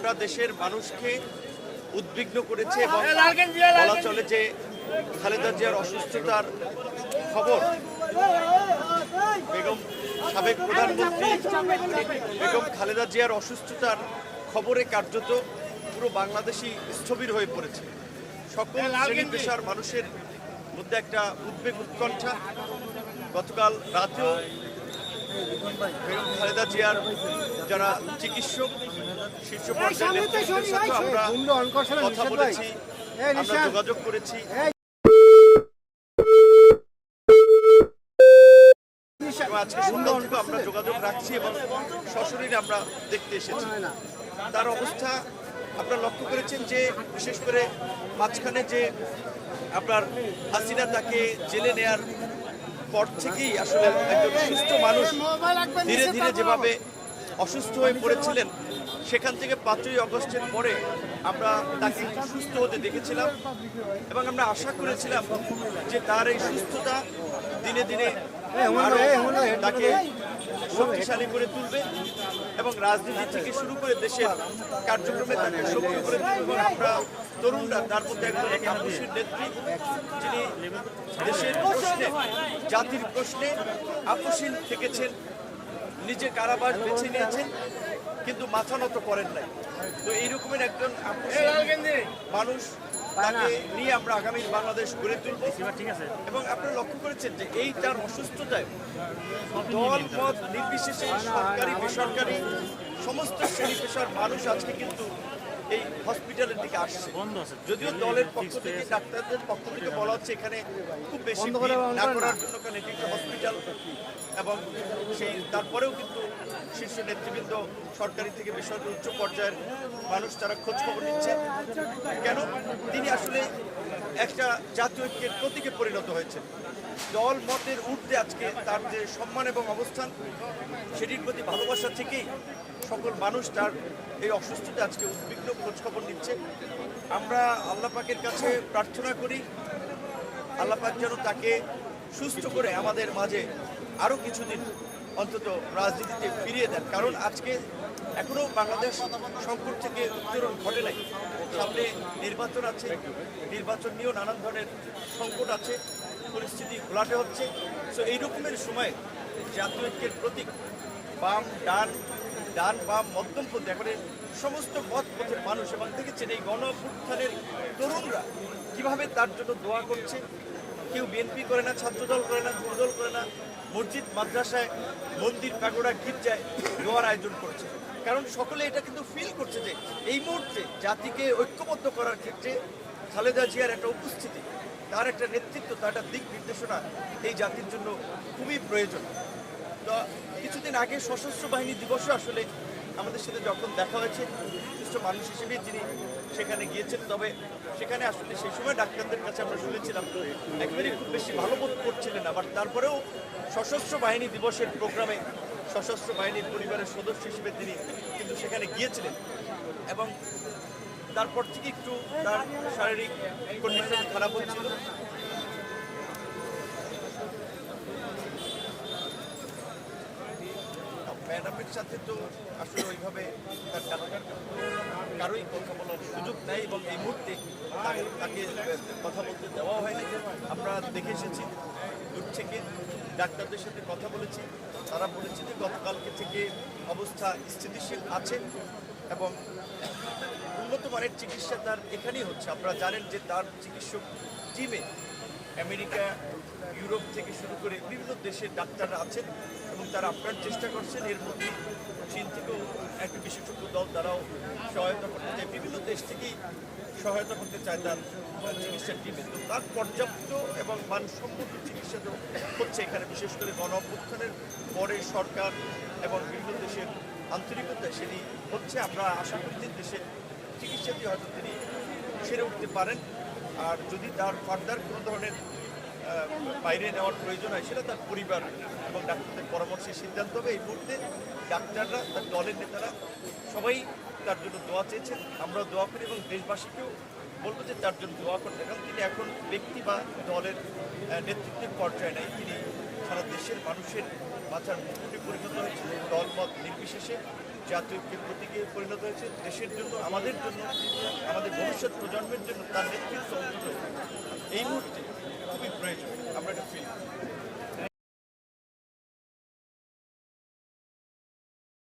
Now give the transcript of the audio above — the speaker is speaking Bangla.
গোটা দেশের মানুষকে উদ্বিগ্ন করেছে এবং বলা চলে যে খালেদা জিয়ার অসুস্থতার খবর বেগম সাবেক প্রধানমন্ত্রী বেগম খালেদা জিয়ার অসুস্থতার খবরে কার্যত পুরো বাংলাদেশই স্থবির হয়ে পড়েছে। সকল শ্রেণী পেশার মানুষের মধ্যে একটা উদ্বেগ উৎকণ্ঠা। গতকাল রাতেও বেগম খালেদা জিয়ার যারা চিকিৎসক শীর্ষ পর্যায়ের নেতৃত্বের সাথে আমরা কথা বলেছি, আমরা যোগাযোগ করেছি। আজকে সকাল থেকে আমরা যোগাযোগ রাখছি এবং সশরীরে আমরা দেখতে এসেছি। তার অবস্থা আপনারা লক্ষ্য করেছেন যে বিশেষ করে মাঝখানে যে আপনার হাসিনা তাকে জেলে নেয়ার পর থেকেই আসলে একজন সুস্থ মানুষ ধীরে ধীরে যেভাবে অসুস্থ হয়ে পড়েছিলেন, সেখান থেকে 5ই আগস্টের পরে আমরা তাকে সুস্থ হতে দেখেছিলাম এবং আমরা আশা করেছিলাম যে তার এই সুস্থতা দিনে দিনে তাকে শক্তিশালী করে তুলবে এবং রাজনীতি থেকে শুরু করে দেশের কার্যক্রমে তাকে সক্রিয় করে তুলবে। আমরা তরুণরা তার মধ্যে একজন আপসীর নেত্রী, যিনি দেশের প্রশ্নে জাতির প্রশ্নে আপসীন থেকেছেন, নিজে কারাবাস বেছে নিয়েছেন কিন্তু মাথা নত করেন নাই। তো এই রকমের একজন মানুষ তাকে নিয়ে আমরা আগামী বাংলাদেশ গড়ে তুলব। এবং আপনারা লক্ষ্য করেছেন যে এই তার অসুস্থতায় দল মত নির্বিশেষে সরকারি বেসরকারি সমস্ত শ্রেণী পেশার মানুষ আজকে কিন্তু এই হসপিটালের দিকে আসছে। যদিও দলের পক্ষ থেকে ডাক্তারদের পক্ষ থেকে বলা হচ্ছে এখানে খুব বেশি ভিড় না করার জন্য, কারণ এটি একটা হসপিটাল এবং সেই তারপরেও কিন্তু শীর্ষ নেতৃবৃন্দ সরকারি থেকে বেসরকারি উচ্চ পর্যায়ের মানুষ তারা খোঁজ খবর নিচ্ছে। কেন? তিনি আসলে একটা জাতীয় ঐক্যের প্রতীকে পরিণত হয়েছে। দল মতের ঊর্ধ্বে আজকে তার যে সম্মান এবং অবস্থান, সেটির প্রতি ভালোবাসা থেকেই সকল মানুষ তার এই অসুস্থতা আজকে উদ্বিগ্ন খোঁজ খবর নিচ্ছে। আমরা আল্লাহ পাকের কাছে প্রার্থনা করি আল্লাহ পাক যেন তাকে সুস্থ করে আমাদের মাঝে আরও কিছুদিন অন্তত রাজনীতিতে ফিরিয়ে দেন। কারণ আজকে এখনও বাংলাদেশ সংকট থেকে উত্তরণ ঘটে নাই। সামনে নির্বাচন আছে, নির্বাচন নিয়েও নানান ধরনের সংকট আছে, পরিস্থিতি ঘোলাটে হচ্ছে। সো এই রকমের সময় জাতীয় ঐক্যের প্রতীক বাম ডান ডান বাম মধ্যমপন্থী একেবারে সমস্ত পথের মানুষ এবং দেখেছেন এই গণ অভ্যুত্থানের তরুণরা কীভাবে তার জন্য দোয়া করছে। কেউ বিএনপি করে না, ছাত্রদল করে না, যুবদল করে না, মসজিদ মাদ্রাসায় মন্দির পাগোড়া গির্জায় দোয়ার আয়োজন করছে। কারণ সকলে এটা কিন্তু ফিল করছে যে এই মুহূর্তে জাতিকে ঐক্যবদ্ধ করার ক্ষেত্রে খালেদা জিয়ার একটা উপস্থিতি, তার একটা নেতৃত্ব, তার একটা দিক নির্দেশনা এই জাতির জন্য খুবই প্রয়োজন। তো কিছুদিন আগে সশস্ত্র বাহিনী দিবসও আসলে আমাদের সাথে যখন দেখা হয়েছে, সুস্থ মানুষ হিসেবে যিনি সেখানে গিয়েছেন, তবে সেখানে আসলে সেই সময় ডাক্তারদের কাছে আমরা শুনেছিলাম একবারই খুব বেশি ভালো বোধ করছিলেন। আবার তারপরেও সশস্ত্র বাহিনী দিবসের প্রোগ্রামে সশস্ত্র বাহিনীর পরিবারের সদস্য হিসেবে তিনি কিন্তু সেখানে গিয়েছিলেন এবং তারপর থেকে একটু তার শারীরিক কন্ডিশন খারাপ হচ্ছিল। ম্যাডামের সাথে তো আসলে ওইভাবে তার ডাক্তার কারোই কথা বলার সুযোগ নেই এবং এই মুহূর্তে তাকে কথা বলতে দেওয়া হয়নি। আমরা দেখে এসেছি দূর থেকে, ডাক্তারদের সাথে কথা বলেছি, তারা বলেছে যে গতকালকে থেকে অবস্থা স্থিতিশীল আছে এবং উন্নত মানের চিকিৎসা তার এখানেই হচ্ছে। আপনারা জানেন যে তার চিকিৎসক টিমে আমেরিকা, ইউরোপ থেকে শুরু করে বিভিন্ন দেশের ডাক্তাররা আছেন এবং তারা আপ্রাণ চেষ্টা করছেন। এর মধ্যে চীন থেকেও একটা বিশেষজ্ঞ দল তারাও সহায়তা করতে চায়, বিভিন্ন দেশ থেকেই সহায়তা করতে চায় তার চিকিৎসার টিমে। তো তার পর্যাপ্ত এবং মানসম্মত চিকিৎসা তো হচ্ছে এখানে, বিশেষ করে গণ অভ্যুত্থানের পরে সরকার এবং বিভিন্ন দেশের আন্তরিকতায় সেটি হচ্ছে। আমরা আশা করি যে দেশের চিকিৎসাটি হয়তো তিনি সেরে উঠতে পারেন। আর যদি তার ফার্দার কোনো ধরনের বাইরে নেওয়ার প্রয়োজন হয় সেটা তার পরিবার এবং ডাক্তারদের পরামর্শে সিদ্ধান্ত হবে। এই মুহূর্তে ডাক্তাররা, তার দলের নেতারা সবাই তার জন্য দোয়া চেয়েছেন, আমরাও দোয়া করি এবং দেশবাসীকেও বলবো যে তার জন্য দোয়া করতে। কারণ তিনি এখন ব্যক্তি বা দলের নেতৃত্বের পর্যায়ে নেই, তিনি সারা দেশের মানুষের বাঁচার মুকুটে পরিণত হয়েছিলেন দল মত নির্বিশেষে। জাতীয় ঐক্যের প্রতীকে পরিণত হয়েছে। দেশের জন্য, আমাদের জন্য, আমাদের ভবিষ্যৎ প্রজন্মের জন্য তার নেতৃত্ব অন্তত এই মুহূর্তে